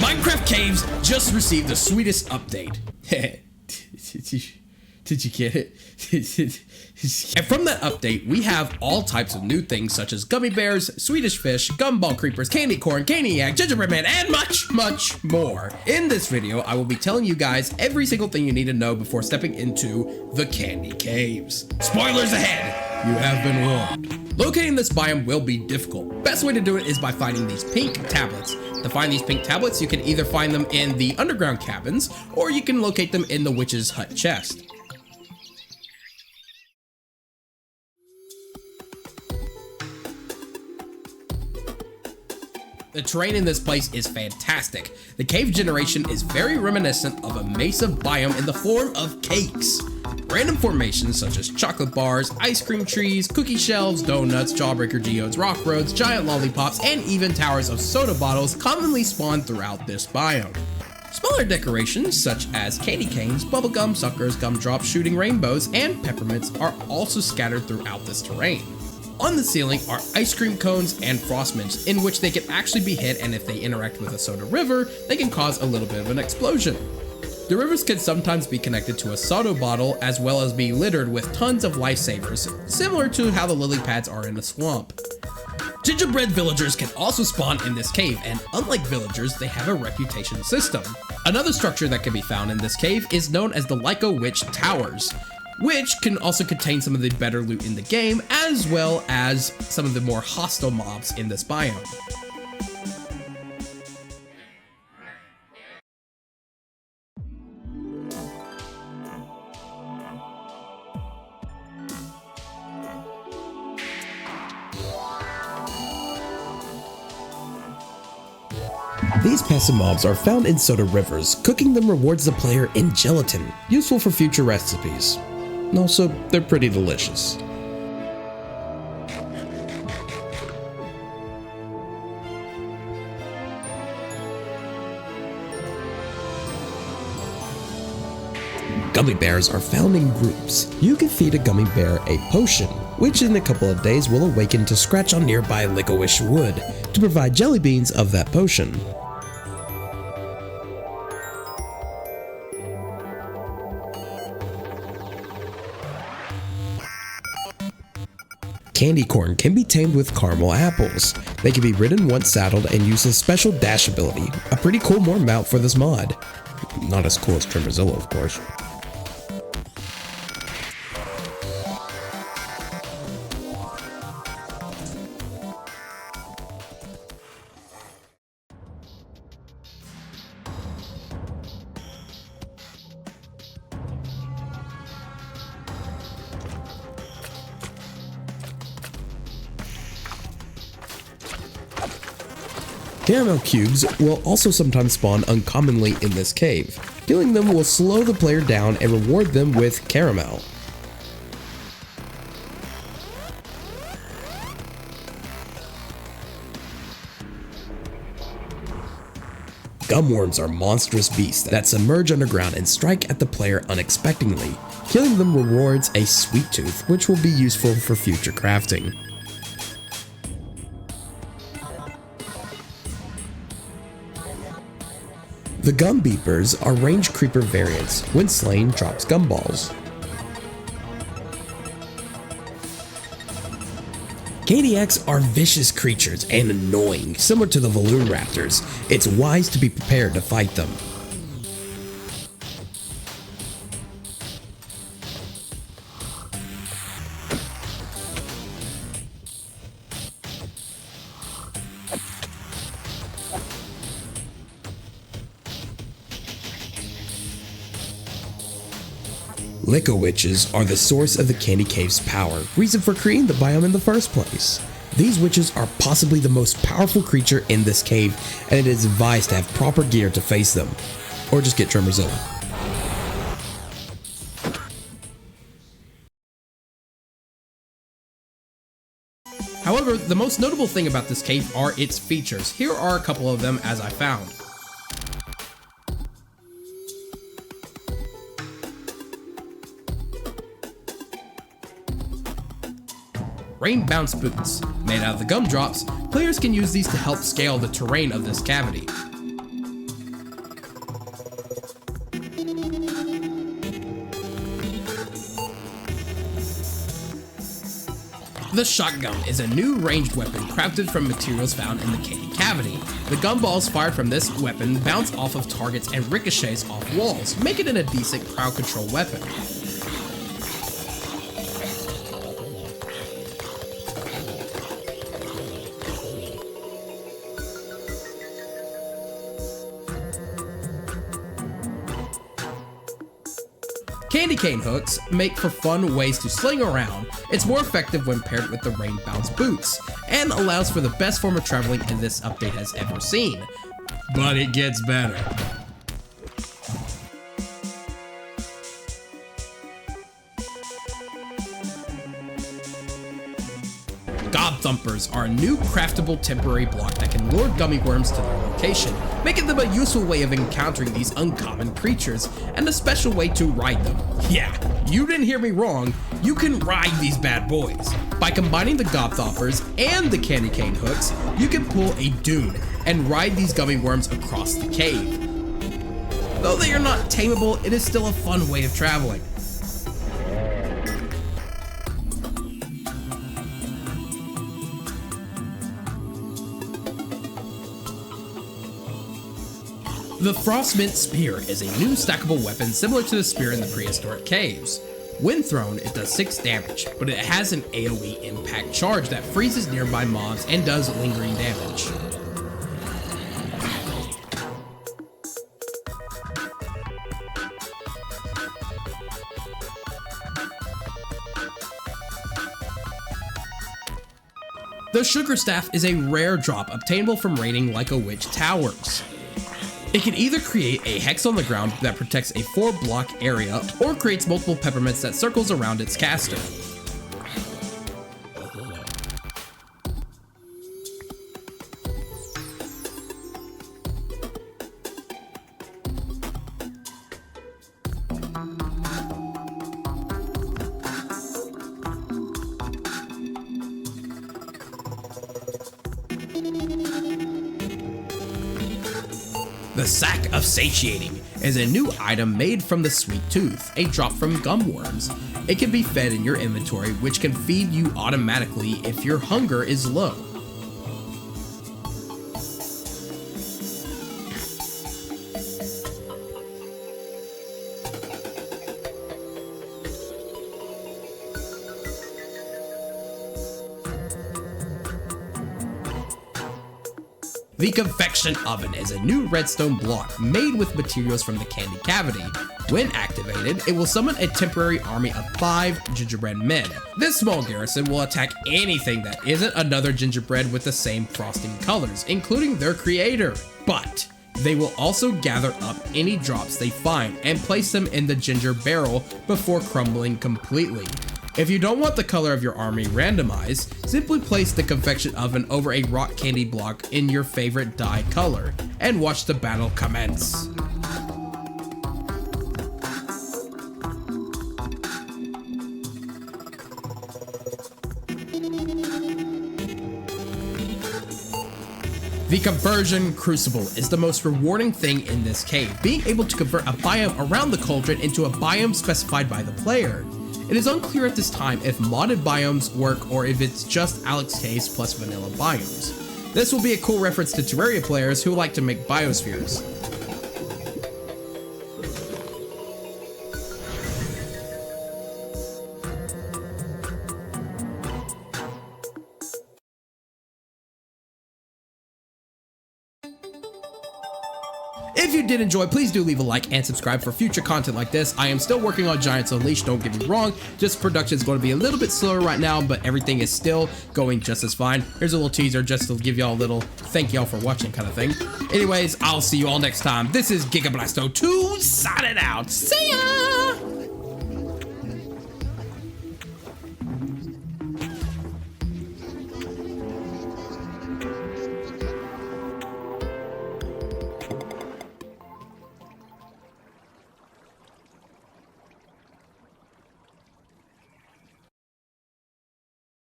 Minecraft Caves just received the Sweetest update. Did you get it? And from that update, we have all types of new things such as gummy bears, Swedish fish, gumball creepers, candy corn, caniac, gingerbread man, and much more. In this video, I will be telling you guys every single thing you need to know before stepping into the candy caves. Spoilers ahead, you have been warned. Locating this biome will be difficult. Best way to do it is by finding these pink tablets. To find these pink tablets, you can either find them in the underground cabins, or you can locate them in the witch's hut chest. The terrain in this place is fantastic. The cave generation is very reminiscent of a mesa biome in the form of cakes. Random formations such as chocolate bars, ice cream trees, cookie shelves, donuts, jawbreaker geodes, rock roads, giant lollipops, and even towers of soda bottles commonly spawn throughout this biome. Smaller decorations such as candy canes, bubblegum suckers, gumdrops, shooting rainbows, and peppermints are also scattered throughout this terrain. On the ceiling are ice cream cones and frost mints, in which they can actually be hit, and if they interact with a soda river, they can cause a little bit of an explosion. The rivers can sometimes be connected to a soda bottle, as well as be littered with tons of lifesavers, similar to how the lily pads are in a swamp. Gingerbread villagers can also spawn in this cave, and unlike villagers, they have a reputation system. Another structure that can be found in this cave is known as the Lyco Witch Towers, which can also contain some of the better loot in the game, as well as some of the more hostile mobs in this biome. These passive mobs are found in soda rivers. Cooking them rewards the player in gelatin, useful for future recipes. Also, they're pretty delicious. Gummy bears are found in groups. You can feed a gummy bear a potion, which in a couple of days will awaken to scratch on nearby licorice wood to provide jelly beans of that potion. Candy corn can be tamed with caramel apples. They can be ridden once saddled and use a special dash ability, a pretty cool morph mount for this mod. Not as cool as Tremorzello, of course. Caramel cubes will also sometimes spawn uncommonly in this cave. Killing them will slow the player down and reward them with caramel. Gumworms are monstrous beasts that submerge underground and strike at the player unexpectedly. Killing them rewards a sweet tooth, which will be useful for future crafting. The gum beepers are range creeper variants. When slain, drops gumballs. Caniacs are vicious creatures and annoying, similar to the Balloon Raptors. It's wise to be prepared to fight them. Lyco witches are the source of the Candy Cave's power, reason for creating the biome in the first place. These witches are possibly the most powerful creature in this cave, and it is advised to have proper gear to face them, or just get Tremorzello. However, the most notable thing about this cave are its features. Here are a couple of them as I found. Rain bounce boots. Made out of the gumdrops, players can use these to help scale the terrain of this cavity. The shotgun is a new ranged weapon crafted from materials found in the candy cavity. The gumballs fired from this weapon bounce off of targets and ricochets off walls, making it a decent crowd control weapon. Candy cane hooks make for fun ways to sling around. It's more effective when paired with the rain bounce boots, and allows for the best form of traveling in this update has ever seen. But it gets better. Gob Thumpers are a new craftable temporary block that can lure gummy worms to their location, making them a useful way of encountering these uncommon creatures, and a special way to ride them. Yeah, you didn't hear me wrong, you can ride these bad boys. By combining the Gob Thumpers and the candy cane hooks, you can pull a dune and ride these gummy worms across the cave. Though they are not tameable, it is still a fun way of traveling. The Frostmint Spear is a new stackable weapon similar to the spear in the prehistoric caves. When thrown, it does 6 damage, but it has an AoE impact charge that freezes nearby mobs and does lingering damage. The Sugar Staff is a rare drop obtainable from raiding Like a Witch towers. It can either create a hex on the ground that protects a 4-block area, or creates multiple peppermints that circles around its caster. The Sack of Satiating is a new item made from the Sweet Tooth, a drop from gumworms. It can be fed in your inventory, which can feed you automatically if your hunger is low. The Confection Oven is a new redstone block made with materials from the candy cavity. When activated, it will summon a temporary army of 5 gingerbread men. This small garrison will attack anything that isn't another gingerbread with the same frosting colors, including their creator. But they will also gather up any drops they find and place them in the ginger barrel before crumbling completely. If you don't want the color of your army randomized, simply place the confection oven over a rock candy block in your favorite dye color, and watch the battle commence. The Conversion Crucible is the most rewarding thing in this cave, being able to convert a biome around the cauldron into a biome specified by the player. It is unclear at this time if modded biomes work or if it's just Alex Caves plus vanilla biomes. This will be a cool reference to Terraria players who like to make biospheres. If you did enjoy, please do leave a like and subscribe for future content like this. I am still working on Giants Unleashed, don't get me wrong. Just production is going to be a little bit slower right now, but everything is still going just as fine. Here's a little teaser just to give y'all a little thank y'all for watching kind of thing. Anyways, I'll see you all next time. This is GigaBlasto2 signing out. See ya!